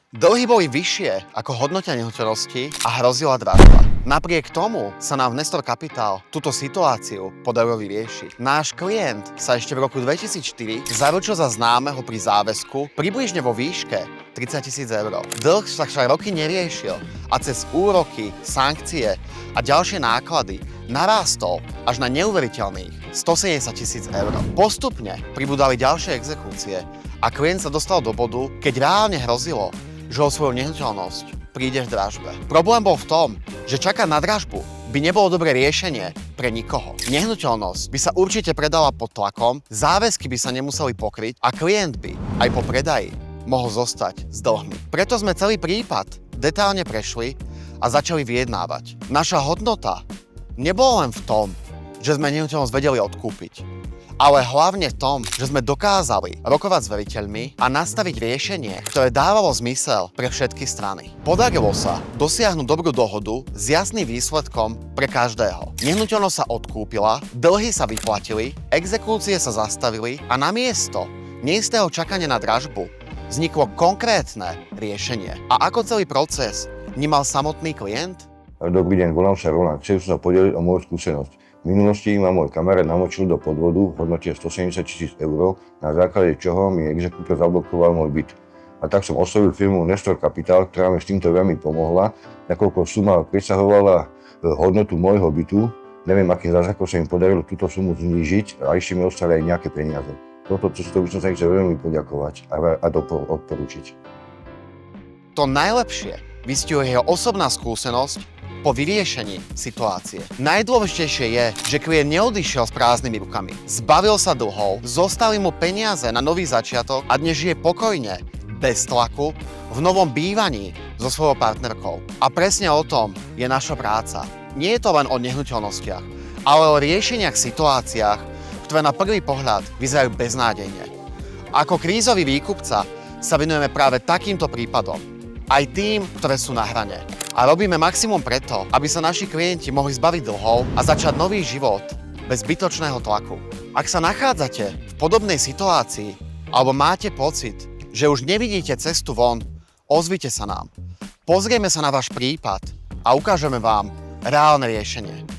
Dlhy boli vyššie ako hodnota nehnuteľnosti a hrozila dražba. Napriek tomu sa nám v Nestor Capital túto situáciu podarilo vyriešiť. Náš klient sa ešte v roku 2004 zaručil za známeho pri záväzku približne vo výške 30 000 eur. Dlh sa však roky neriešil a cez úroky, sankcie a ďalšie náklady narástol až na neuveriteľných 170 000 eur. Postupne pribudali ďalšie exekúcie a klient sa dostal do bodu, keď reálne hrozilo, že o svoju nehnuteľnosť príde v dražbe. Problém bol v tom, že čakať na dražbu by nebolo dobré riešenie pre nikoho. Nehnuteľnosť by sa určite predala pod tlakom, záväzky by sa nemuseli pokryť a klient by aj po predaji mohol zostať s dlhmi. Preto sme celý prípad detálne prešli a začali vyjednávať. Naša hodnota nebola len v tom, že sme nehnuteľnosť vedeli odkúpiť, ale hlavne v tom, že sme dokázali rokovať s veriteľmi a nastaviť riešenie, ktoré dávalo zmysel pre všetky strany. Podarilo sa dosiahnuť dobrú dohodu s jasným výsledkom pre každého. Nehnuteľnosť sa odkúpila, dlhy sa vyplatili, exekúcie sa zastavili a namiesto neistého čakania na dražbu vzniklo konkrétne riešenie. A ako celý proces vnímal samotný klient? Dobrý deň, volám sa Roland. Chcem sa podeliť o moju skúsenosť. V minulosti ma môj kamarát namočil do podvodu v hodnote 170 000 eur, na základe čoho mi exekútor zablokoval môj byt. A tak som oslovil firmu Nestor Capital, ktorá mi s týmto veľmi pomohla, nakoľko suma presahovala hodnotu môjho bytu. Neviem, akým zázrakom sa im podarilo túto sumu znížiť a ešte mi ostali aj nejaké peniaze. Toto cestu by som sa chcel veľmi poďakovať a odporučiť. To najlepšie vystihuje jeho osobná skúsenosť po vyriešení situácie. Najdôležitejšie je, že klient neodišiel s prázdnymi rukami. Zbavil sa dlhov, zostali mu peniaze na nový začiatok a dnes žije pokojne, bez tlaku, v novom bývaní so svojou partnerkou. A presne o tom je naša práca. Nie je to len o nehnuteľnostiach, ale o riešeniach situáciách, ktoré na prvý pohľad vyzerajú beznádejne. Ako krízový výkupca sa venujeme práve takýmto prípadom, aj tým, ktoré sú na hrane. A robíme maximum preto, aby sa naši klienti mohli zbaviť dlhov a začať nový život bez zbytočného tlaku. Ak sa nachádzate v podobnej situácii alebo máte pocit, že už nevidíte cestu von, ozvite sa nám. Pozrieme sa na váš prípad a ukážeme vám reálne riešenie.